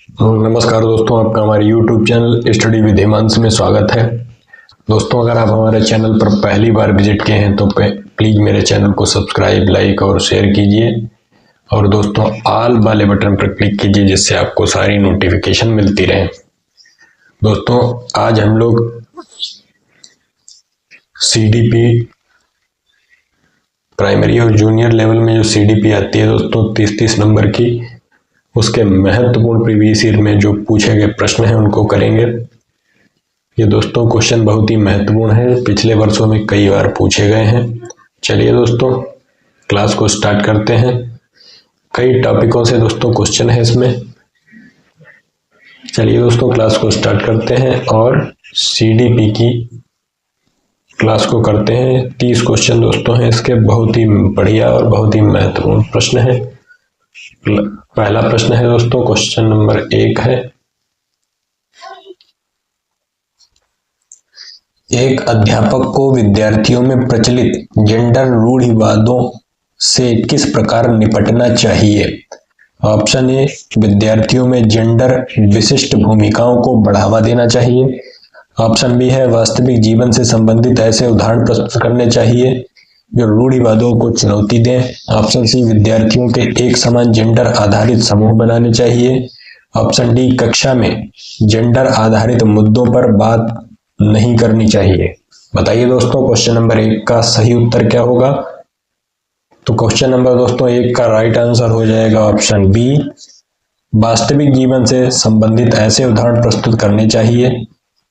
नमस्कार दोस्तों, आपका हमारे YouTube channel study with Himanshu में स्वागत है। दोस्तों, अगर आप हमारे चैनल पर पहली बार विजिट किए हैं तो प्लीज़ मेरे चैनल को सब्सक्राइब, लाइक और शेयर कीजिए और दोस्तों ऑल वाले बटन पर क्लिक कीजिए जिससे आपको सारी नोटिफिकेशन मिलती रहे। दोस्तों, आज हम लोग CDP प्राइमरी और जूनियर लेवल में जो CDP आती है दोस्तों 30-30 नंबर की, उसके महत्वपूर्ण प्रीवियस ईयर में जो पूछे गए प्रश्न हैं उनको करेंगे। ये दोस्तों क्वेश्चन बहुत ही महत्वपूर्ण है, पिछले वर्षों में कई बार पूछे गए हैं। चलिए दोस्तों क्लास को स्टार्ट करते हैं। कई टॉपिकों से दोस्तों क्वेश्चन है इसमें। चलिए दोस्तों क्लास को स्टार्ट करते हैं और CDP की क्लास को करते हैं। 30 क्वेश्चन दोस्तों हैं इसके, बहुत ही बढ़िया और बहुत ही महत्वपूर्ण प्रश्न है। पहला प्रश्न है दोस्तों, क्वेश्चन नंबर 1 है, एक अध्यापक को विद्यार्थियों में प्रचलित जेंडर रूढ़िवादों से किस प्रकार निपटना चाहिए? ऑप्शन ए, विद्यार्थियों में जेंडर विशिष्ट भूमिकाओं को बढ़ावा देना चाहिए। ऑप्शन बी है, वास्तविक जीवन से संबंधित ऐसे उदाहरण प्रस्तुत करने चाहिए जो रूढ़िवादों को चुनौती दें। ऑप्शन सी, विद्यार्थियों के एक समान जेंडर आधारित समूह बनाने चाहिए। ऑप्शन डी, कक्षा में जेंडर आधारित मुद्दों पर बात नहीं करनी चाहिए। बताइए दोस्तों क्वेश्चन नंबर 1 का सही उत्तर क्या होगा? तो क्वेश्चन नंबर दोस्तों 1 का राइट आंसर हो जाएगा ऑप्शन बी, वास्तविक जीवन से संबंधित ऐसे उदाहरण प्रस्तुत करने चाहिए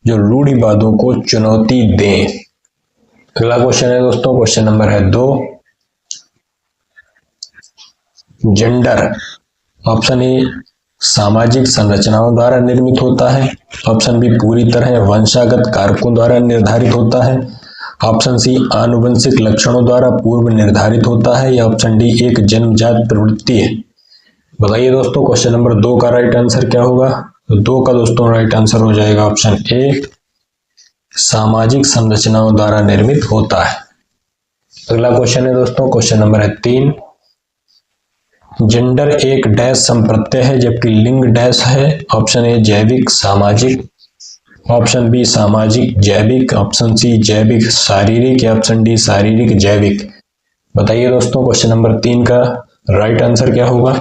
जो रूढ़िवादों को चुनौती दें। अगला क्वेश्चन है दोस्तों, क्वेश्चन नंबर है 2, जेंडर ऑप्शन ए सामाजिक संरचनाओं द्वारा निर्मित होता है। ऑप्शन बी, पूरी तरह वंशागत कारकों द्वारा निर्धारित होता है। ऑप्शन सी, आनुवंशिक लक्षणों द्वारा पूर्व निर्धारित होता है। या ऑप्शन डी, एक जन्मजात प्रवृत्ति है। बताइए दोस्तों क्वेश्चन नंबर 2 का राइट आंसर क्या होगा? तो 2 का दोस्तों राइट आंसर हो जाएगा ऑप्शन ए, सामाजिक संरचनाओं द्वारा निर्मित होता है। अगला क्वेश्चन है दोस्तों, क्वेश्चन नंबर है 3, जेंडर एक डैश संप्रत्यय है जबकि लिंग डैश है। ऑप्शन ए, जैविक सामाजिक। ऑप्शन बी, सामाजिक जैविक। ऑप्शन सी, जैविक शारीरिक। या ऑप्शन डी, शारीरिक जैविक। बताइए दोस्तों क्वेश्चन नंबर 3 का राइट आंसर क्या होगा?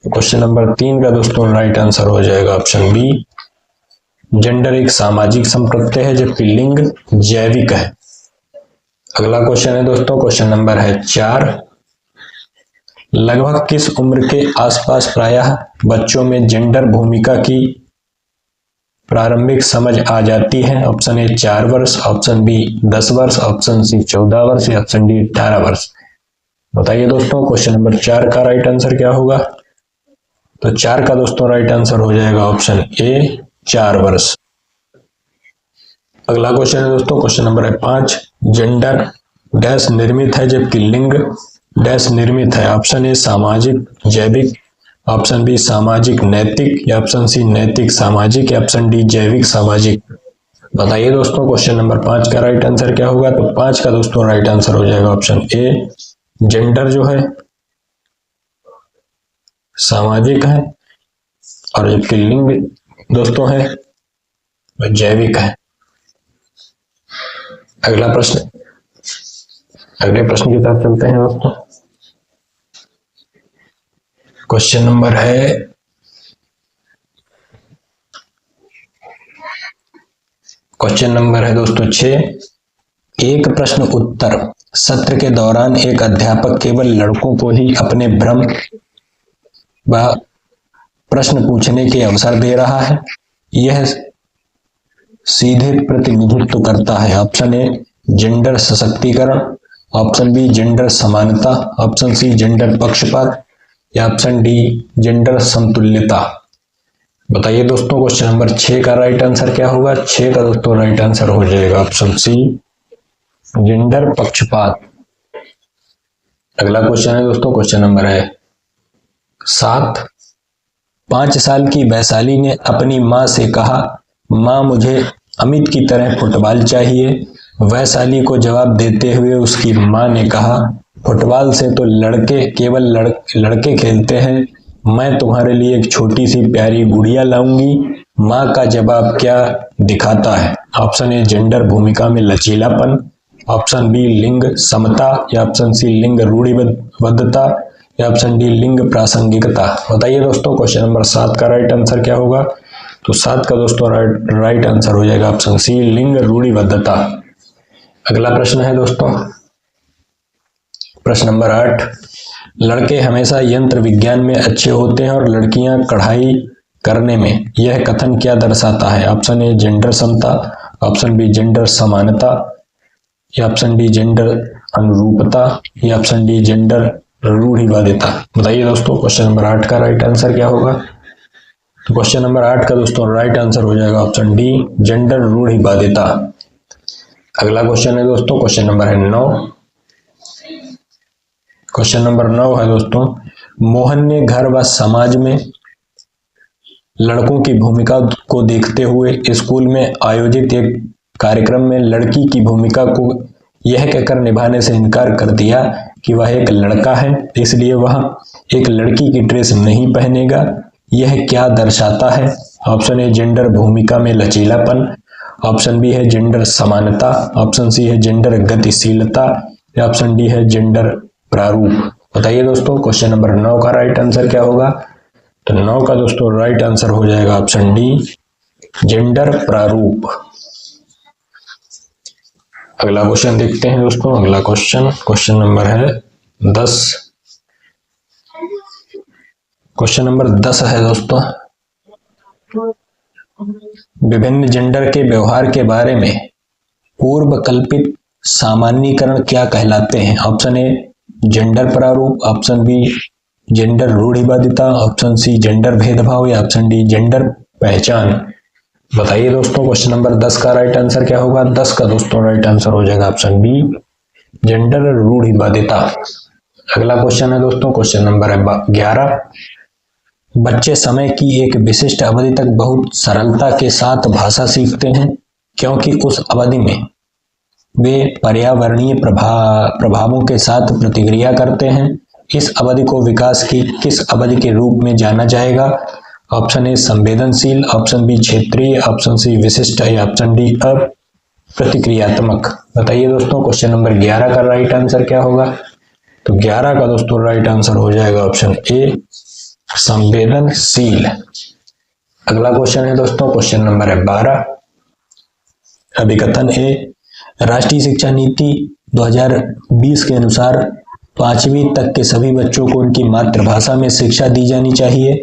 क्वेश्चन नंबर 3 का दोस्तों राइट आंसर हो जाएगा ऑप्शन बी, जेंडर एक सामाजिक संप्रत्यय है जबकि लिंग जैविक है। अगला क्वेश्चन है दोस्तों, क्वेश्चन नंबर है 4, लगभग किस उम्र के आसपास प्रायः बच्चों में जेंडर भूमिका की प्रारंभिक समझ आ जाती है? ऑप्शन ए 4 वर्ष, ऑप्शन बी 10 वर्ष, ऑप्शन सी 14 वर्ष, या ऑप्शन डी 18 वर्ष। बताइए दोस्तों क्वेश्चन नंबर 4 का राइट आंसर क्या होगा? तो 4 का दोस्तों राइट आंसर हो जाएगा ऑप्शन ए, 4 वर्ष। अगला क्वेश्चन है दोस्तों, क्वेश्चन नंबर है 5, जेंडर डैश निर्मित है जबकि लिंग डैश निर्मित है। ऑप्शन ए, सामाजिक जैविक। ऑप्शन बी, सामाजिक नैतिक। या ऑप्शन सी, नैतिक सामाजिक। या ऑप्शन डी, जैविक सामाजिक। बताइए दोस्तों क्वेश्चन नंबर 5 का राइट आंसर क्या होगा? तो 5 का दोस्तों राइट आंसर हो जाएगा ऑप्शन ए, जेंडर जो है सामाजिक है और जबकि लिंग दोस्तों है वह जैविक है। अगले प्रश्न की तरफ चलते हैं दोस्तों। क्वेश्चन नंबर है दोस्तों 6, एक प्रश्न उत्तर सत्र के दौरान एक अध्यापक केवल लड़कों को ही अपने भ्रम व प्रश्न पूछने के अवसर दे रहा है, यह सीधे प्रतिनिधित्व करता है? ऑप्शन ए, जेंडर सशक्तिकरण। ऑप्शन बी, जेंडर समानता। ऑप्शन सी, जेंडर पक्षपात। या ऑप्शन डी, जेंडर समतुल्यता। बताइए दोस्तों क्वेश्चन नंबर 6 का राइट आंसर क्या होगा? 6 का दोस्तों राइट आंसर हो जाएगा ऑप्शन सी, जेंडर पक्षपात। अगला क्वेश्चन है दोस्तों, क्वेश्चन नंबर है 7, 5 साल की वैशाली ने अपनी माँ से कहा, माँ मुझे अमित की तरह फुटबॉल चाहिए। वैशाली को जवाब देते हुए उसकी माँ ने कहा, फुटबॉल से तो केवल लड़के खेलते हैं, मैं तुम्हारे लिए एक छोटी सी प्यारी गुड़िया लाऊंगी। माँ का जवाब क्या दिखाता है? ऑप्शन ए जेंडर भूमिका में लचीलापन, ऑप्शन बी लिंग समता, या ऑप्शन सी लिंग रूढ़िबद्धता, या ऑप्शन डी लिंग प्रासंगिकता। बताइए दोस्तों क्वेश्चन नंबर 7 का राइट आंसर क्या होगा? तो 7 का दोस्तों राइट आंसर हो जाएगा ऑप्शन सी लिंग रूढ़िबद्धता। अगला प्रश्न है दोस्तों प्रश्न नंबर 8, लड़के हमेशा यंत्र विज्ञान में अच्छे होते हैं और लड़कियां कढ़ाई करने में, यह कथन क्या दर्शाता है? ऑप्शन ए जेंडर समता, ऑप्शन बी जेंडर समानता, या ऑप्शन डी जेंडर अनुरूपता, या ऑप्शन डी जेंडर रूढ़िवादिता। बताइए दोस्तों क्वेश्चन नंबर 8 का राइट आंसर क्या होगा? तो क्वेश्चन नंबर 8 का दोस्तों राइट आंसर हो जाएगा ऑप्शन डी जेंडर रूढ़िवादिता। अगला क्वेश्चन है दोस्तों क्वेश्चन नंबर है 9। क्वेश्चन नंबर 9 है दोस्तों, मोहन ने घर व समाज में लड़कों की भूमिका को देखते हुए स्कूल में आयोजित एक कार्यक्रम में लड़की की भूमिका को यह कहकर निभाने से इनकार कर दिया कि वह एक लड़का है, इसलिए वह एक लड़की की ड्रेस नहीं पहनेगा। यह क्या दर्शाता है? ऑप्शन ए जेंडर भूमिका में लचीलापन, ऑप्शन बी है जेंडर समानता, ऑप्शन सी है जेंडर गतिशीलता, या ऑप्शन डी है जेंडर प्रारूप। बताइए दोस्तों क्वेश्चन नंबर 9 का राइट आंसर क्या होगा? तो 9 का दोस्तों राइट आंसर हो जाएगा ऑप्शन डी जेंडर प्रारूप। अगला क्वेश्चन देखते हैं दोस्तों। अगला क्वेश्चन नंबर है 10। क्वेश्चन नंबर 10 है दोस्तों, विभिन्न जेंडर के व्यवहार के बारे में पूर्व कल्पित सामान्यीकरण क्या कहलाते हैं? ऑप्शन ए जेंडर प्रारूप, ऑप्शन बी जेंडर रूढ़िवादिता, ऑप्शन सी जेंडर भेदभाव, या ऑप्शन डी जेंडर पहचान। बताइए दोस्तों क्वेश्चन नंबर 10 का राइट आंसर क्या होगा? 10 का दोस्तों राइट आंसर हो जाएगा ऑप्शन बी जेंडर रूढ़िवादिता। अगला क्वेश्चन है दोस्तों क्वेश्चन नंबर 11, बच्चे समय की एक विशिष्ट अवधि तक बहुत सरलता के साथ भाषा सीखते हैं क्योंकि उस अवधि में वे पर्यावरणीय प्रभावों के साथ प्रतिक्रिया करते हैं। इस अवधि को विकास की किस अवधि के रूप में जाना जाएगा? ऑप्शन ए संवेदनशील, ऑप्शन बी क्षेत्रीय, ऑप्शन सी विशिष्ट, या ऑप्शन डी अप्रतिक्रियात्मक। बताइए दोस्तों क्वेश्चन नंबर 11 का राइट आंसर क्या होगा? तो 11 का दोस्तों राइट आंसर हो जाएगा ऑप्शन ए संवेदनशील। अगला क्वेश्चन है दोस्तों क्वेश्चन नंबर 12, अभिकथन ए, राष्ट्रीय शिक्षा नीति 2020 के अनुसार 5वीं तक के सभी बच्चों को उनकी मातृभाषा में शिक्षा दी जानी चाहिए।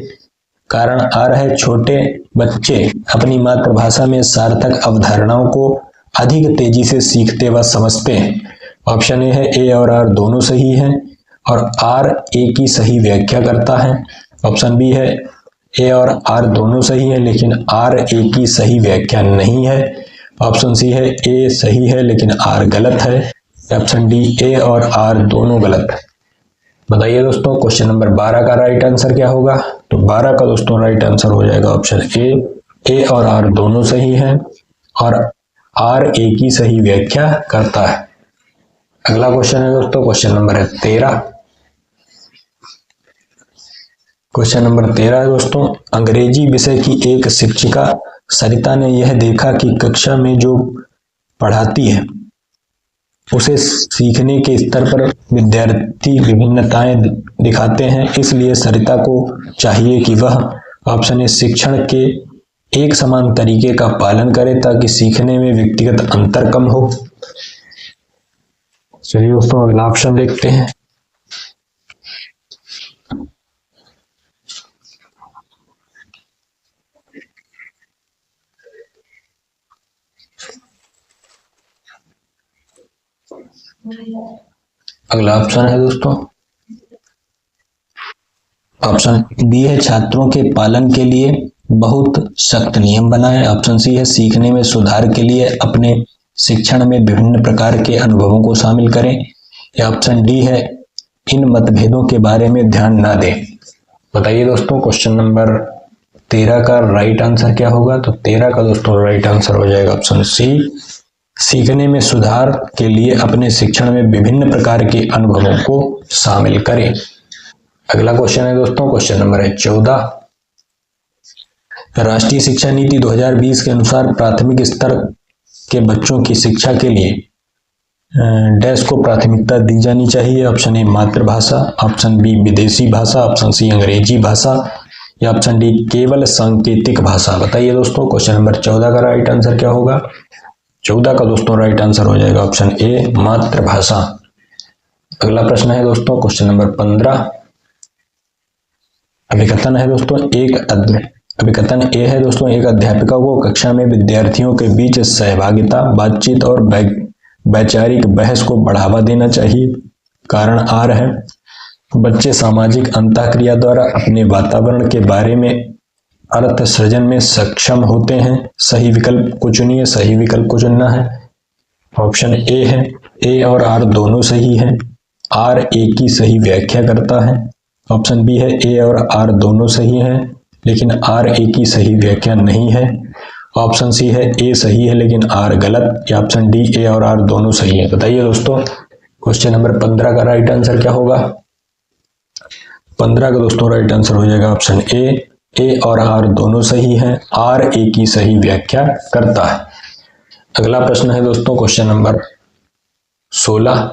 कारण आ रहे छोटे बच्चे अपनी मातृभाषा में सार्थक अवधारणाओं को अधिक तेजी से सीखते व समझते हैं। ऑप्शन ए है ए और आर दोनों सही हैं और आर ए की सही व्याख्या करता है। ऑप्शन बी है ए और आर दोनों सही है लेकिन आर ए की सही व्याख्या नहीं है। ऑप्शन सी है ए सही है लेकिन आर गलत है। ऑप्शन डी ए और आर दोनों गलत है। बताइए दोस्तों क्वेश्चन नंबर 12 का राइट आंसर क्या होगा? तो 12 का दोस्तों राइट आंसर हो जाएगा ऑप्शन ए और आर दोनों सही हैं और आर ए की सही व्याख्या करता है। अगला क्वेश्चन है दोस्तों क्वेश्चन नंबर 13। क्वेश्चन नंबर 13 है दोस्तों, अंग्रेजी विषय की एक शिक्षिका सरिता ने यह देखा कि कक्षा में जो पढ़ाती है उसे सीखने के स्तर पर विद्यार्थी विभिन्नताएं दिखाते हैं, इसलिए सरिता को चाहिए कि वह ऑप्शन ए शिक्षण के एक समान तरीके का पालन करे ताकि सीखने में व्यक्तिगत अंतर कम हो। चलिए दोस्तों अगला ऑप्शन देखते हैं। अगला ऑप्शन है दोस्तों ऑप्शन बी है छात्रों के पालन के लिए बहुत सख्त नियम बनाएं। ऑप्शन सी है सीखने में सुधार के लिए अपने शिक्षण में विभिन्न प्रकार के अनुभवों को शामिल करें। या ऑप्शन डी है इन मतभेदों के बारे में ध्यान ना दें। बताइए दोस्तों क्वेश्चन नंबर 13 का राइट आंसर क्या होगा? तो 13 का दोस्तों राइट आंसर हो जाएगा ऑप्शन सी सीखने में सुधार के लिए अपने शिक्षण में विभिन्न प्रकार के अनुभवों को शामिल करें। अगला क्वेश्चन है दोस्तों, क्वेश्चन नंबर है 14। राष्ट्रीय शिक्षा नीति 2020 के अनुसार प्राथमिक स्तर के बच्चों की शिक्षा के लिए डैश को प्राथमिकता दी जानी चाहिए। ऑप्शन ए मातृभाषा, ऑप्शन बी विदेशी भाषा, ऑप्शन सी अंग्रेजी भाषा या ऑप्शन डी केवल सांकेतिक भाषा। बताइए दोस्तों, क्वेश्चन नंबर 14 का राइट आंसर क्या होगा? 14 का दोस्तों राइट आंसर हो जाएगा ऑप्शन ए मातृभाषा। अगला प्रश्न है दोस्तों, क्वेश्चन नंबर 15। अभिकथन है दोस्तों अभिकथन ए है दोस्तों, एक अध्यापिका को कक्षा में विद्यार्थियों के बीच सहभागिता, बातचीत और वैचारिक बहस को बढ़ावा देना चाहिए। कारण आर है, बच्चे सामाजिक अंतःक्रिया द्वारा अपने वातावरण के बारे में अर्थ सृजन में सक्षम होते हैं। सही विकल्प को चुनिए, सही विकल्प को चुनना है। ऑप्शन ए है, ए और आर दोनों सही है। आर ए की सही व्याख्या करता है। ऑप्शन बी है, ए और आर दोनों सही हैं लेकिन आर ए की सही व्याख्या नहीं है। ऑप्शन सी है, ए सही है लेकिन आर गलत, या ऑप्शन डी ए और आर दोनों सही है। बताइए दोस्तों, क्वेश्चन नंबर 15 का राइट आंसर क्या होगा? 15 का दोस्तों राइट आंसर हो जाएगा ऑप्शन ए और आर दोनों सही हैं। आर ए की सही व्याख्या करता है। अगला प्रश्न है दोस्तों, क्वेश्चन नंबर 16।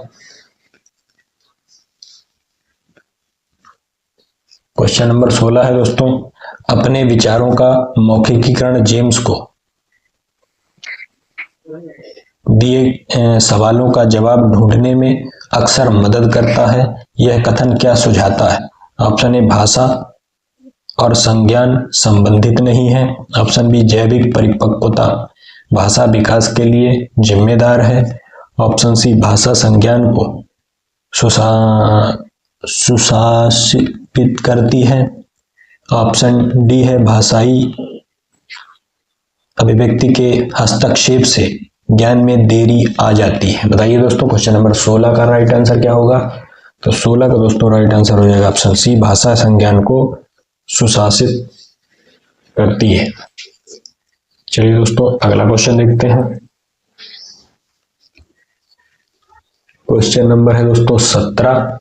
क्वेश्चन नंबर 16 है दोस्तों, अपने विचारों का मौखिकीकरण जेम्स को दिए सवालों का जवाब ढूंढने में अक्सर मदद करता है। यह कथन क्या सुझाता है? ऑप्शन ए, भाषा और संज्ञान संबंधित नहीं है। ऑप्शन बी, जैविक परिपक्वता भाषा विकास के लिए जिम्मेदार है। ऑप्शन सी, भाषा संज्ञान को सुशासित करती है। ऑप्शन डी है, भाषाई अभिव्यक्ति के हस्तक्षेप से ज्ञान में देरी आ जाती है। बताइए दोस्तों, क्वेश्चन नंबर 16 का राइट आंसर क्या होगा? तो 16 का दोस्तों राइट आंसर हो जाएगा ऑप्शन सी, भाषा संज्ञान को सुशासित करती है। चलिए दोस्तों, अगला क्वेश्चन देखते हैं। क्वेश्चन नंबर है दोस्तों 17।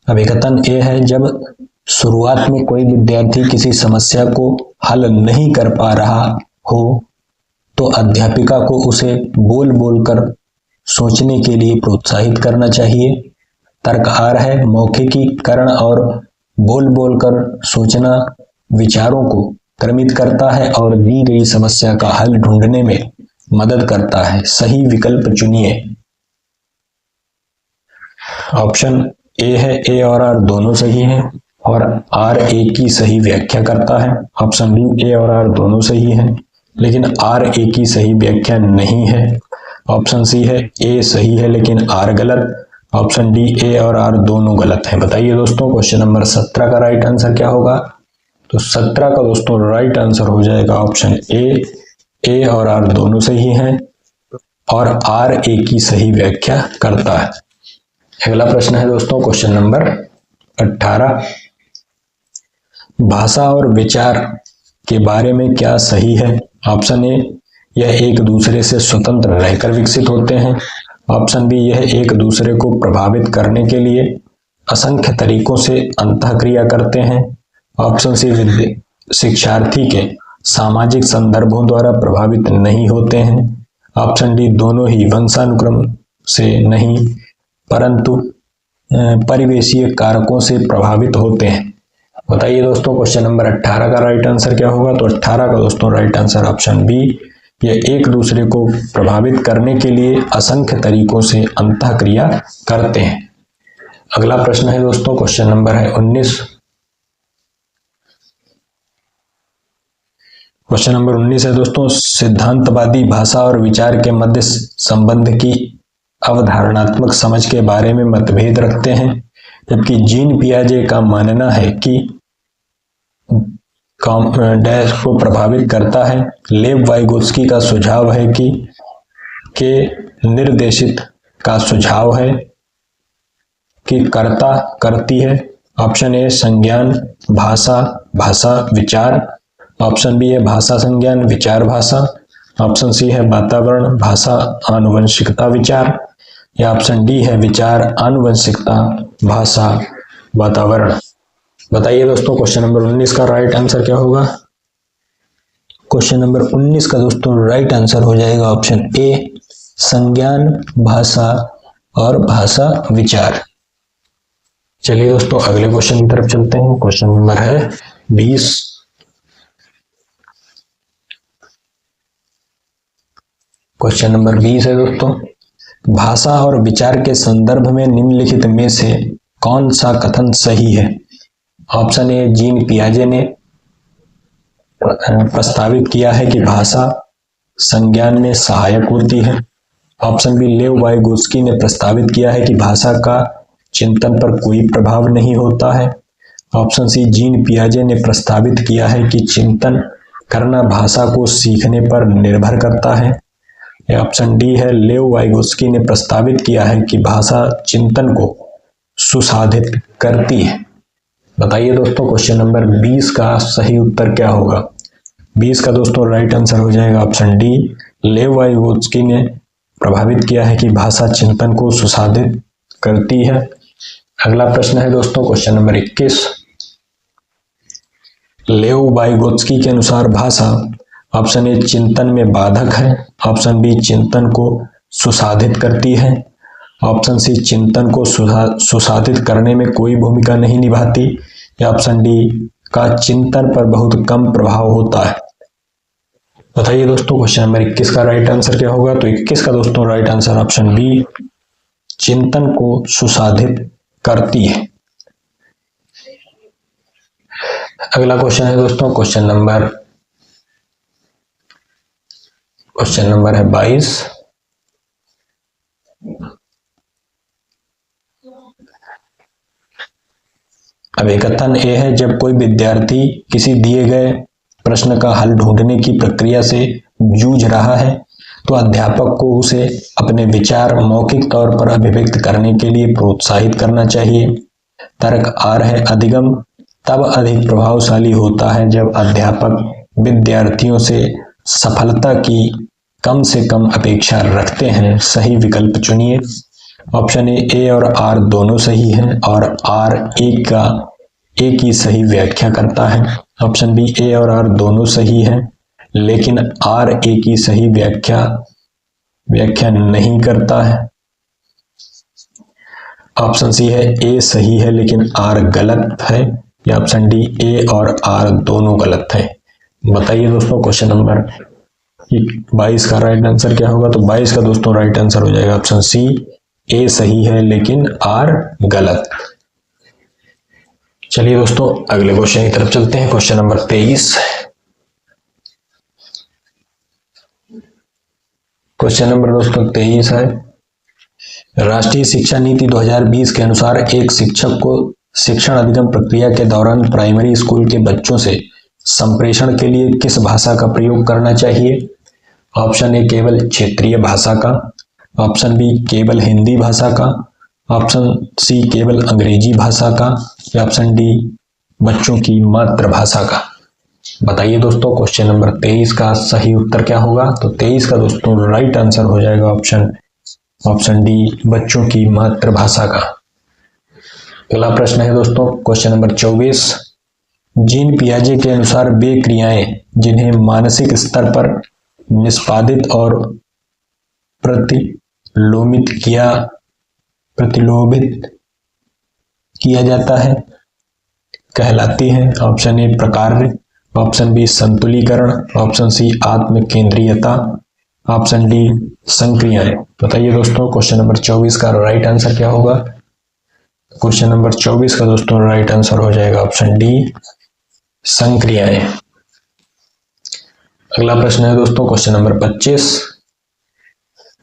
अभिकथन ए है, जब शुरुआत में कोई विद्यार्थी किसी समस्या को हल नहीं कर पा रहा हो तो अध्यापिका को उसे बोल बोल कर सोचने के लिए प्रोत्साहित करना चाहिए। तर्क आर है, मौखिकीकरण और बोल बोल कर सोचना विचारों को क्रमित करता है और दी गई समस्या का हल ढूंढने में मदद करता है। सही विकल्प चुनिए। ऑप्शन ए है, ए और आर दोनों सही हैं और आर ए की सही व्याख्या करता है। ऑप्शन बी, ए और आर दोनों सही हैं लेकिन आर ए की सही व्याख्या नहीं है। ऑप्शन सी है, ए सही है लेकिन आर गलत। ऑप्शन डी, ए और आर दोनों गलत हैं। बताइए दोस्तों, क्वेश्चन नंबर 17 का राइट आंसर क्या होगा? तो 17 का दोस्तों राइट आंसर हो जाएगा ऑप्शन ए और आर दोनों सही हैं और आर ए की सही व्याख्या करता है। अगला प्रश्न है दोस्तों, क्वेश्चन नंबर 18। भाषा और विचार के बारे में क्या सही है? ऑप्शन ए, यह एक दूसरे से स्वतंत्र रहकर विकसित होते हैं। ऑप्शन बी, यह एक दूसरे को प्रभावित करने के लिए असंख्य तरीकों से अंतःक्रिया करते हैं। ऑप्शन सी, शिक्षार्थी के सामाजिक संदर्भों द्वारा प्रभावित नहीं होते हैं। ऑप्शन डी, दोनों ही वंशानुक्रम से नहीं परंतु परिवेशीय कारकों से प्रभावित होते हैं। बताइए दोस्तों, क्वेश्चन नंबर 18 का राइट आंसर क्या होगा? तो 18 का दोस्तों राइट आंसर ऑप्शन बी, यह एक दूसरे को प्रभावित करने के लिए असंख्य तरीकों से अंतःक्रिया करते हैं। अगला प्रश्न है दोस्तों, क्वेश्चन नंबर है 19। क्वेश्चन नंबर 19 है दोस्तों, सिद्धांतवादी भाषा और विचार के मध्य संबंध की अवधारणात्मक समझ के बारे में मतभेद रखते हैं, जबकि जीन पियाजे का मानना है कि डैश को प्रभावित करता है। लेव वाइगोत्स्की का सुझाव है कि निर्देशित का सुझाव है कि कर्ता करती है। ऑप्शन ए, संज्ञान भाषा, भाषा विचार। ऑप्शन बी है, भाषा संज्ञान विचार भाषा। ऑप्शन सी है, वातावरण भाषा आनुवंशिकता विचार, या ऑप्शन डी है, विचार आनुवंशिकता भाषा वातावरण। बताइए दोस्तों क्वेश्चन नंबर 19 का राइट आंसर क्या होगा। क्वेश्चन नंबर 19 का दोस्तों राइट आंसर हो जाएगा ऑप्शन ए, संज्ञान भाषा और भाषा विचार। चलिए दोस्तों अगले क्वेश्चन की तरफ चलते हैं। क्वेश्चन नंबर है 20। क्वेश्चन नंबर 20 है दोस्तों, भाषा और विचार के संदर्भ में निम्नलिखित में से कौन सा कथन सही है। ऑप्शन ए, जीन पियाजे ने प्रस्तावित किया है कि भाषा संज्ञान में सहायक होती है। ऑप्शन बी, लेव वाइगोत्स्की ने प्रस्तावित किया है कि भाषा का चिंतन पर कोई प्रभाव नहीं होता है। ऑप्शन सी, जीन पियाजे ने प्रस्तावित किया है कि चिंतन करना भाषा को सीखने पर निर्भर करता है। ऑप्शन डी है, लेव वाइगोत्स्की ने प्रस्तावित किया है कि भाषा चिंतन को सुसाधित करती है। बताइए दोस्तों क्वेश्चन नंबर 20 का सही उत्तर क्या होगा। 20 का दोस्तों राइट आंसर हो जाएगा ऑप्शन डी, लेव वाइगोत्स्की ने प्रभावित किया है कि भाषा चिंतन को सुसाधित करती है। अगला प्रश्न है दोस्तों क्वेश्चन नंबर 21। लेव वाइगोत्स्की के अनुसार भाषा ऑप्शन ए चिंतन में बाधक है, ऑप्शन बी चिंतन को सुसाधित करती है, ऑप्शन सी चिंतन को सुसाधित करने में कोई भूमिका नहीं निभाती, या ऑप्शन डी का चिंतन पर बहुत कम प्रभाव होता है। बताइए दोस्तों क्वेश्चन नंबर 21 का राइट आंसर क्या होगा। तो 21 का दोस्तों राइट आंसर ऑप्शन बी, चिंतन को सुसाधित करती है। अगला क्वेश्चन है दोस्तों क्वेश्चन नंबर है 22। अब एक कथन ए है, जब कोई विद्यार्थी किसी दिए गए प्रश्न का हल ढूंढने की प्रक्रिया से जूझ रहा है तो अध्यापक को उसे अपने विचार मौखिक तौर पर अभिव्यक्त करने के लिए प्रोत्साहित करना चाहिए। तर्क आर है, अधिगम तब अधिक प्रभावशाली होता है जब अध्यापक विद्यार्थियों से सफलता की कम से कम अपेक्षा रखते हैं। सही विकल्प चुनिए। ऑप्शन ए और आर दोनों सही हैं और आर एक ही सही व्याख्या करता है। ऑप्शन बी, ए और आर दोनों सही हैं लेकिन आर एक ही सही व्याख्या नहीं करता है। ऑप्शन सी है, ए सही है लेकिन आर गलत है, या ऑप्शन डी, ए और आर दोनों गलत है। बताइए दोस्तों क्वेश्चन नंबर 22 का राइट आंसर क्या होगा। तो 22 का दोस्तों राइट आंसर हो जाएगा ऑप्शन सी, ए सही है लेकिन आर गलत। चलिए दोस्तों अगले क्वेश्चन की तरफ चलते हैं। Question number 23। क्वेश्चन नंबर दोस्तों 23 है, राष्ट्रीय शिक्षा नीति 2020 के अनुसार एक शिक्षक को शिक्षण अधिगम प्रक्रिया के दौरान प्राइमरी स्कूल के बच्चों से संप्रेषण के लिए किस भाषा का प्रयोग करना चाहिए। ऑप्शन ए, केवल क्षेत्रीय भाषा का, ऑप्शन बी, केवल हिंदी भाषा का, ऑप्शन सी, केवल अंग्रेजी भाषा का, या ऑप्शन डी, बच्चों की मातृभाषा का। बताइए दोस्तों क्वेश्चन नंबर 23 का सही उत्तर क्या होगा। तो 23 का दोस्तों राइट आंसर हो जाएगा ऑप्शन डी, बच्चों की मातृभाषा का। अगला प्रश्न है दोस्तों क्वेश्चन नंबर 24। जीन पियाजे के अनुसार वे क्रियाएं जिन्हें मानसिक स्तर पर निष्पादित और प्रतिलोमित किया जाता है कहलाती हैं। ऑप्शन ए, प्रकार्य, ऑप्शन बी, संतुलीकरण, ऑप्शन सी, आत्म केंद्रीयता, ऑप्शन डी, संक्रियाएं। बताइए दोस्तों क्वेश्चन नंबर 24 का राइट आंसर क्या होगा। क्वेश्चन नंबर 24 का दोस्तों राइट आंसर हो जाएगा ऑप्शन डी, संक्रियाएं। अगला प्रश्न है दोस्तों क्वेश्चन नंबर 25।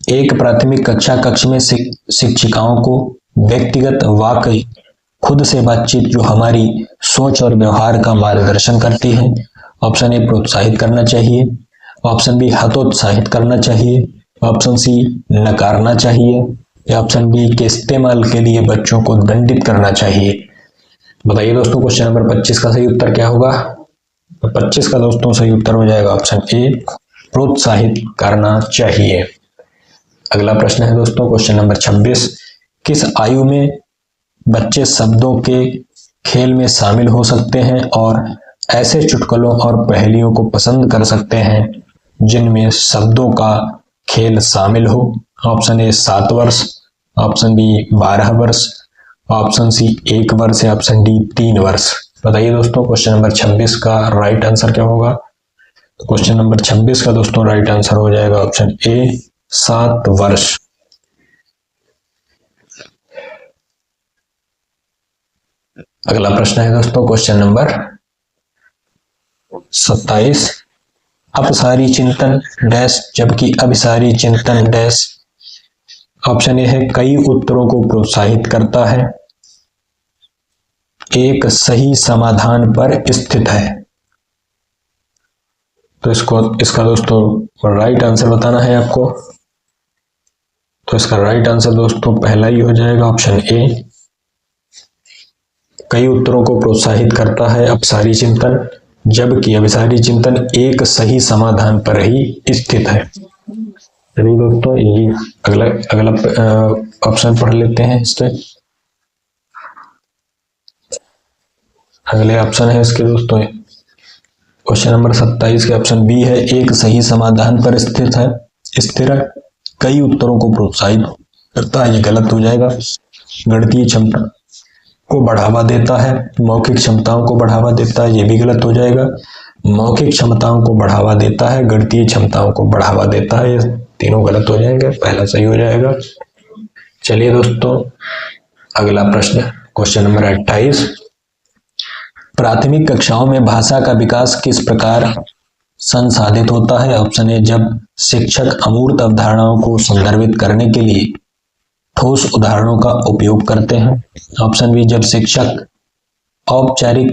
एक प्राथमिक कक्षा कक्ष में शिक्षिकाओं को व्यक्तिगत वाकई खुद से बातचीत जो हमारी सोच और व्यवहार का मार्गदर्शन करती है। ऑप्शन ए, प्रोत्साहित करना चाहिए, ऑप्शन बी, हतोत्साहित करना चाहिए, ऑप्शन सी, नकारना चाहिए, या ऑप्शन बी के इस्तेमाल के लिए बच्चों को दंडित करना चाहिए। बताइए दोस्तों क्वेश्चन नंबर 25 का सही उत्तर क्या होगा। तो 25 का दोस्तों सही उत्तर हो जाएगा ऑप्शन ए, प्रोत्साहित करना चाहिए। अगला प्रश्न है दोस्तों क्वेश्चन नंबर 26। किस आयु में बच्चे शब्दों के खेल में शामिल हो सकते हैं और ऐसे चुटकुलों और पहेलियों को पसंद कर सकते हैं जिनमें शब्दों का खेल शामिल हो। ऑप्शन ए 7 वर्ष, ऑप्शन बी 12 वर्ष, ऑप्शन सी 1 वर्ष या ऑप्शन डी 3 वर्ष। बताइए दोस्तों क्वेश्चन नंबर 26 का राइट आंसर क्या होगा? तो क्वेश्चन नंबर 26 का दोस्तों राइट आंसर हो जाएगा ऑप्शन ए 7 वर्ष। अगला प्रश्न है दोस्तों क्वेश्चन नंबर 27। अपसारी चिंतन डैश जबकि अभिसारी चिंतन डैश। ऑप्शन ए है कई उत्तरों को प्रोत्साहित करता है, एक सही समाधान पर स्थित है। तो इसका दोस्तों राइट आंसर बताना है आपको। तो इसका राइट आंसर दोस्तों पहला ही हो जाएगा ऑप्शन ए, कई उत्तरों को प्रोत्साहित करता है अपसारी चिंतन, जबकि अभिसारी चिंतन एक सही समाधान पर ही स्थित है। चलिए दोस्तों ये अगला ऑप्शन पढ़ लेते हैं। इससे अगले ऑप्शन है इसके दोस्तों क्वेश्चन नंबर 27 के ऑप्शन बी है एक सही समाधान पर स्थित है, स्थिर है, कई उत्तरों को प्रोत्साहित करता है, ये गलत हो जाएगा। गणितीय क्षमता को बढ़ावा देता है, मौखिक क्षमताओं को बढ़ावा देता है, ये भी गलत हो जाएगा। मौखिक क्षमताओं को बढ़ावा देता है, गणितीय क्षमताओं को बढ़ावा देता है, ये तीनों गलत हो जाएंगे, पहला सही हो जाएगा। चलिए दोस्तों अगला प्रश्न क्वेश्चन नंबर 28। प्राथमिक कक्षाओं में भाषा का विकास किस प्रकार संसाधित होता है? ऑप्शन ए जब शिक्षक अमूर्त अवधारणाओं को संदर्भित करने के लिए ठोस उदाहरणों का उपयोग करते हैं। ऑप्शन बी जब शिक्षक औपचारिक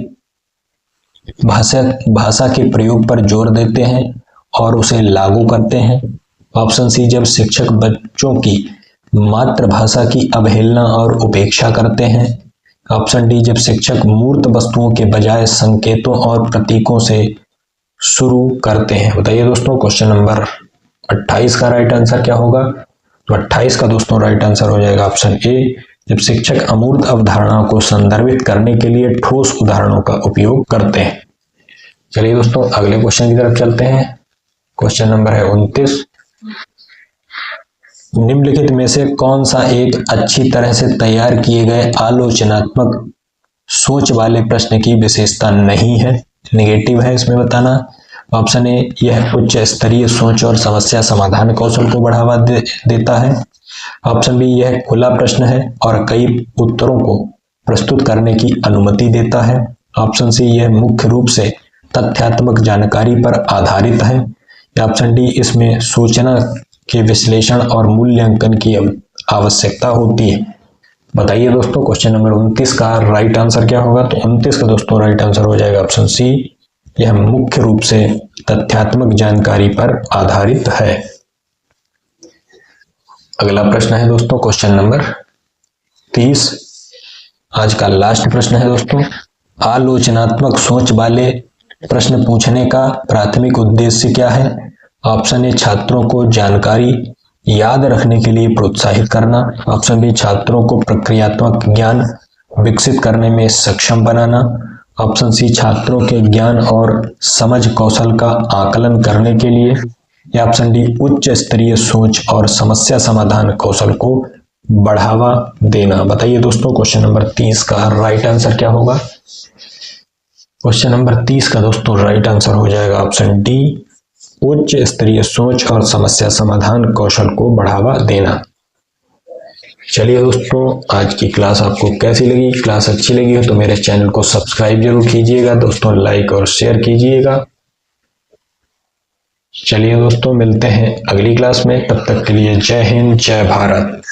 भाषा के प्रयोग पर जोर देते हैं और उसे लागू करते हैं। ऑप्शन सी जब शिक्षक बच्चों की मातृभाषा की अवहेलना और उपेक्षा करते हैं। ऑप्शन डी जब शिक्षक मूर्त वस्तुओं के बजाय संकेतों और प्रतीकों से शुरू करते हैं। बताइए दोस्तों क्वेश्चन नंबर 28 का राइट आंसर क्या होगा? तो 28 का दोस्तों राइट आंसर हो जाएगा ऑप्शन ए जब शिक्षक अमूर्त अवधारणाओं को संदर्भित करने के लिए ठोस उदाहरणों का उपयोग करते हैं। चलिए दोस्तों अगले क्वेश्चन की तरफ चलते हैं। क्वेश्चन नंबर है 29। निम्नलिखित में से कौन सा एक अच्छी तरह से तैयार किए गए आलोचनात्मक सोच वाले प्रश्न की विशेषता नहीं है, नेगेटिव है इसमें बताना। ऑप्शन ए यह उच्च स्तरीय सोच और समस्या समाधान कौशल को बढ़ावा देता है। ऑप्शन बी यह खुला प्रश्न है और कई उत्तरों को प्रस्तुत करने की अनुमति देता है। ऑप्शन सी यह मुख्य रूप से तथ्यात्मक जानकारी पर आधारित है। या ऑप्शन डी इसमें सूचना के विश्लेषण और मूल्यांकन की आवश्यकता होती है। बताइए दोस्तों क्वेश्चन नंबर 29 का राइट आंसर क्या होगा? तो 29 का दोस्तों राइट आंसर हो जाएगा ऑप्शन सी यह मुख्य रूप से तथ्यात्मक जानकारी पर आधारित है। अगला प्रश्न है दोस्तों क्वेश्चन नंबर 30। आज का लास्ट प्रश्न है दोस्तों। आलोचनात्मक सोच वाले प्रश्न पूछने का प्राथमिक उद्देश्य क्या है? ऑप्शन ए छात्रों को जानकारी याद रखने के लिए प्रोत्साहित करना। ऑप्शन बी छात्रों को प्रक्रियात्मक ज्ञान विकसित करने में सक्षम बनाना। ऑप्शन सी छात्रों के ज्ञान और समझ कौशल का आकलन करने के लिए। या ऑप्शन डी उच्च स्तरीय सोच और समस्या समाधान कौशल को बढ़ावा देना। बताइए दोस्तों क्वेश्चन नंबर 30 का राइट आंसर क्या होगा? क्वेश्चन नंबर 30 का दोस्तों राइट आंसर हो जाएगा ऑप्शन डी उच्च स्तरीय सोच और समस्या समाधान कौशल को बढ़ावा देना। चलिए दोस्तों आज की क्लास आपको कैसी लगी? क्लास अच्छी लगी हो तो मेरे चैनल को सब्सक्राइब जरूर कीजिएगा दोस्तों, लाइक और शेयर कीजिएगा। चलिए दोस्तों मिलते हैं अगली क्लास में, तब तक के लिए जय हिंद जय भारत।